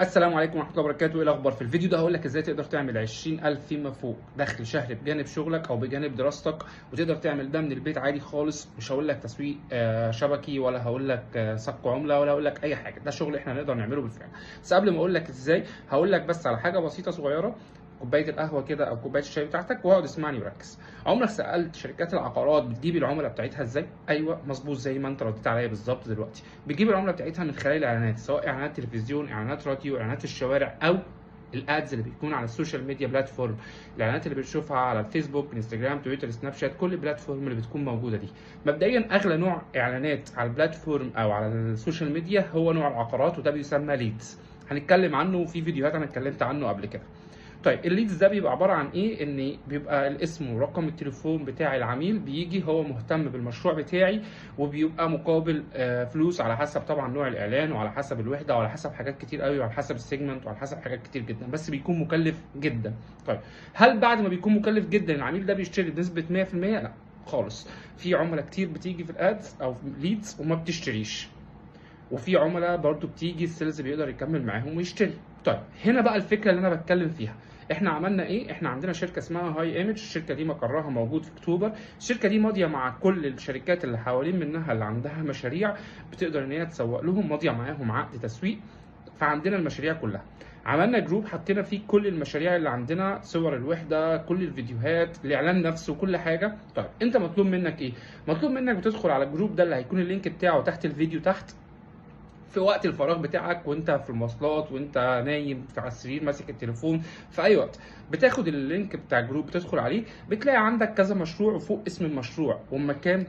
السلام عليكم ورحمة الله وبركاته. ايه الأخبار؟ في الفيديو ده هقول لك ازاي تقدر تعمل 20,000 فيما فوق دخل شهري بجانب شغلك أو بجانب دراستك، وتقدر تعمل ده من البيت عادي خالص. مش هقول لك تسويق شبكي، ولا هقول لك صك عملة، ولا هقول لك أي حاجة. ده شغل احنا نقدر نعمله بالفعل. بس قبل ما أقول لك ازاي، هقول لك بس على حاجة بسيطة صغيرة. كوبايه القهوه كده او كوبايه الشاي بتاعتك، واقعد اسمعني وركز. عمرك سالت شركات العقارات بتجيب العملاء بتاعتها ازاي؟ ايوه مظبوط، زي ما انت رديت عليا بالظبط دلوقتي. بتجيب العملاء بتاعتها من خلال الاعلانات، سواء اعلانات تلفزيون، اعلانات راديو، اعلانات في الشوارع، او الادز اللي بتكون على السوشيال ميديا بلاتفورم. الاعلانات اللي بتشوفها على الفيسبوك، انستجرام، تويتر، سناب شات، كل البلاتفورم اللي بتكون موجوده دي. مبدئيا اغلى نوع اعلانات على البلاتفورم او على السوشيال ميديا هو نوع العقارات، وده بيسمى ليدز. هنتكلم عنه في فيديوهات انا اتكلمت عنه قبل كده. طيب الليدز ده بيبقى عباره عن ايه؟ ان بيبقى الاسم ورقم التليفون بتاع العميل، بيجي هو مهتم بالمشروع بتاعي، وبيبقى مقابل فلوس على حسب طبعا نوع الاعلان، وعلى حسب الوحده، وعلى حسب حاجات كتير قوي، وعلى حسب السيجمنت، وعلى حسب حاجات كتير جدا، بس بيكون مكلف جدا. طيب هل بعد ما بيكون مكلف جدا العميل ده بيشتري بنسبه 100%؟ لا خالص. في عملاء كتير بتيجي في الادز او في ليدز وما بتشتريش، وفي عملاء برضو بتيجي السيلز بيقدر يكمل معاهم ويشتري. طيب هنا بقى الفكره اللي انا بتكلم فيها. احنا عملنا ايه؟ احنا عندنا شركه اسمها هاي ايمج. الشركه دي مقرها موجود في اكتوبر. الشركه دي ماضيه مع كل الشركات اللي حوالين منها اللي عندها مشاريع بتقدر ان هي تسوق لهم، ماضيه معاهم عقد تسويق. فعندنا المشاريع كلها. عملنا جروب حطينا فيه كل المشاريع اللي عندنا، صور الوحده، كل الفيديوهات، الاعلان نفسه، كل حاجه. طيب انت مطلوب منك ايه؟ مطلوب منك بتدخل على الجروب ده اللي هيكون اللينك بتاعه تحت الفيديو تحت، في وقت الفراغ بتاعك، وانت في المواصلات، وانت نايم على السرير ماسك التليفون، في اي وقت بتاخد اللينك بتاع الجروب، بتدخل عليه، بتلاقي عندك كذا مشروع، وفوق اسم المشروع والمكان.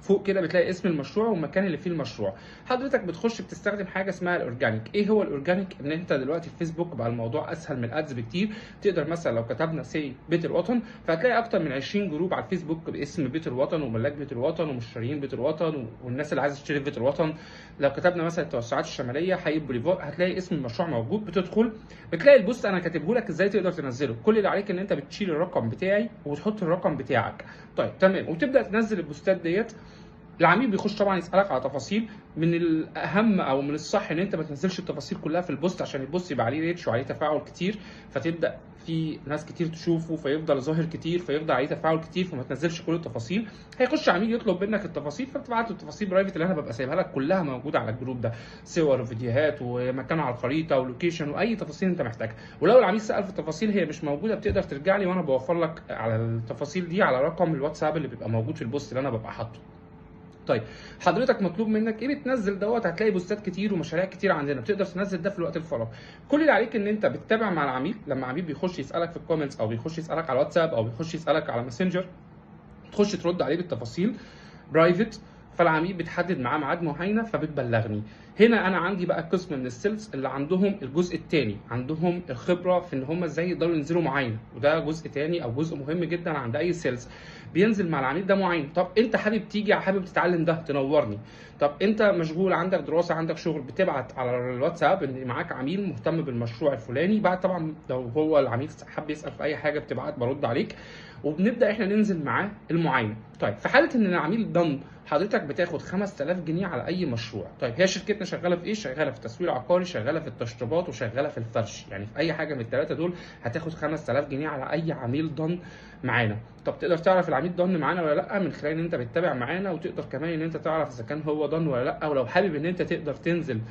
فوق كده بتلاقي اسم المشروع والمكان اللي فيه المشروع. حضرتك بتخش بتستخدم حاجه اسمها الاورجانيك. ايه هو الاورجانيك؟ ان انت دلوقتي في فيسبوك بقى الموضوع اسهل من الادز بكتير. تقدر مثلا لو كتبنا بيت الوطن، فهتلاقي اكتر من 20 جروب على الفيسبوك باسم بيت الوطن، وملاك بيت الوطن، ومشترين بيت الوطن، والناس اللي عايزه تشتري في بيت الوطن. لو كتبنا مثلا التوسعات الشماليه حي بوليفار، هتلاقي اسم المشروع موجود. بتدخل بتلاقي البوست انا كاتبه لك ازاي تقدر تنزله. كل اللي عليك ان انت بتشيل الرقم بتاعي وتحط الرقم بتاعك. طيب تمام، وتبدا تنزل البوستات ديت. العميل بيخش طبعا يسالك على تفاصيل. من الاهم او من الصح ان انت ما تنزلش التفاصيل كلها في البوست، عشان البوست يبقى عليه ريتش وعليه تفاعل كتير، فتبدا في ناس كتير تشوفه، فيفضل ظاهر كتير، فيفضل عليه تفاعل كتير، فما تنزلش كل التفاصيل. هيخش عميل يطلب منك التفاصيل، فبتبعت له التفاصيل برايفت اللي انا ببقى سايبها لك كلها موجوده على الجروب ده، صور وفيديوهات ومكان على الخريطه ولوكيشن واي تفاصيل انت محتاجها. ولو العميل سال في التفاصيل هي مش موجوده، بتقدر ترجع لي وانا بوفر لك على التفاصيل دي على رقم الواتساب اللي بيبقى موجود في البوست اللي انا ببقى حاطه. طيب حضرتك مطلوب منك ايه؟ بتنزل دوت. هتلاقي بوستات كتير ومشاريع كتير عندنا، بتقدر تنزل ده في الوقت الفراغ. كل اللي عليك ان انت بتتابع مع العميل. لما العميل بيخش يسالك في الكومنتس، او بيخش يسالك على الواتساب، او بيخش يسالك على ماسنجر، تخش ترد عليه بالتفاصيل برايفت. فالعميل بتحدد معاه ميعاد معينه فبتبلغني. هنا انا عندي بقى قسم من السيلز اللي عندهم الجزء الثاني، عندهم الخبره في ان هم ازاي يقدروا ينزلوا معاينه، وده جزء ثاني او جزء مهم جدا عند اي سيلز. بينزل مع العميل ده معين. طب انت حابب تيجي، حابب تتعلم ده، تنورني. طب انت مشغول، عندك دراسه، عندك شغل، بتبعت على الواتساب ان معاك عميل مهتم بالمشروع الفلاني. بعد طبعا لو هو العميل حب يسال في اي حاجه بتبعت، برد عليك، وبنبدا احنا ننزل معاه المعاينه. طيب في حاله ان العميل ضن، حضرتك بتاخد 5000 جنيه على اي مشروع. طيب هي شركتنا شغاله في ايه؟ شغاله في التسويق العقاري، شغاله في التشطيبات، وشغاله في الفرش. يعني في اي حاجه من الثلاثه دول هتاخد 5000 جنيه على اي عميل ضن معانا. طب تقدر تعرف العميل ضن معانا ولا لا من خلال ان انت بتتابع معانا، وتقدر كمان ان انت تعرف اذا كان هو ضن ولا لا. ولو حابب ان انت تقدر تنزل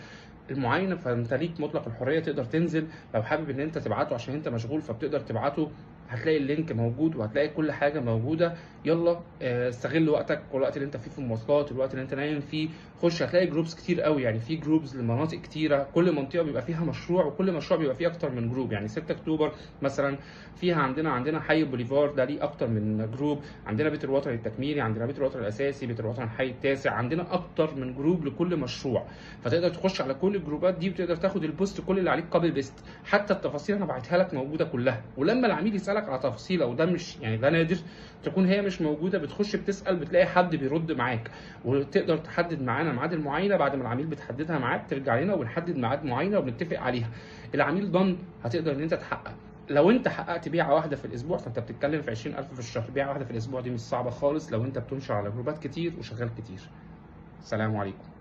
المعاينه، فانت ليك مطلق الحريه تقدر تنزل. لو حابب ان انت تبعته عشان انت مشغول، فبتقدر تبعته. هتلاقي اللينك موجود، وهتلاقي كل حاجه موجوده. يلا استغل وقتك، والوقت اللي انت فيه في المواصلات، والوقت اللي انت نايم فيه. خش هتلاقي جروبس كتير قوي. يعني في جروبز لمناطق كتيره، كل منطقه بيبقى فيها مشروع، وكل مشروع بيبقى فيه اكتر من جروب. يعني 6 اكتوبر مثلا فيها عندنا حي بوليفار ده ليه اكتر من جروب. عندنا بيت الوطن التكميلي، عندنا بيت الوطن الاساسي، بيت الوطن الحي التاسع. عندنا اكتر من جروب لكل مشروع. فتقدر تخش على كل الجروبات دي، وتقدر تاخد البوست كل اللي عليك كوبي بيست. حتى التفاصيل انا بعتها لك موجوده كلها. ولما العميل يسالك على تفاصيل، او ده مش يعني ده نادر تكون هي مش موجوده، بتخش بتسال، بتلاقي حد بيرد معاك. وتقدر تحدد معانا ميعاد المعاينه. بعد ما العميل بتحددها معاك ترجع لنا وبنحدد ميعاد معاينه وبنتفق عليها. العميل ضن هتقدر ان انت تحقق. لو انت حققت بيعه واحده في الاسبوع، فانت بتتكلم في 20,000 في الشهر. بيعه واحده في الاسبوع دي مش صعبه خالص لو انت بتنشر على جروبات كتير وشغال كتير. السلام عليكم.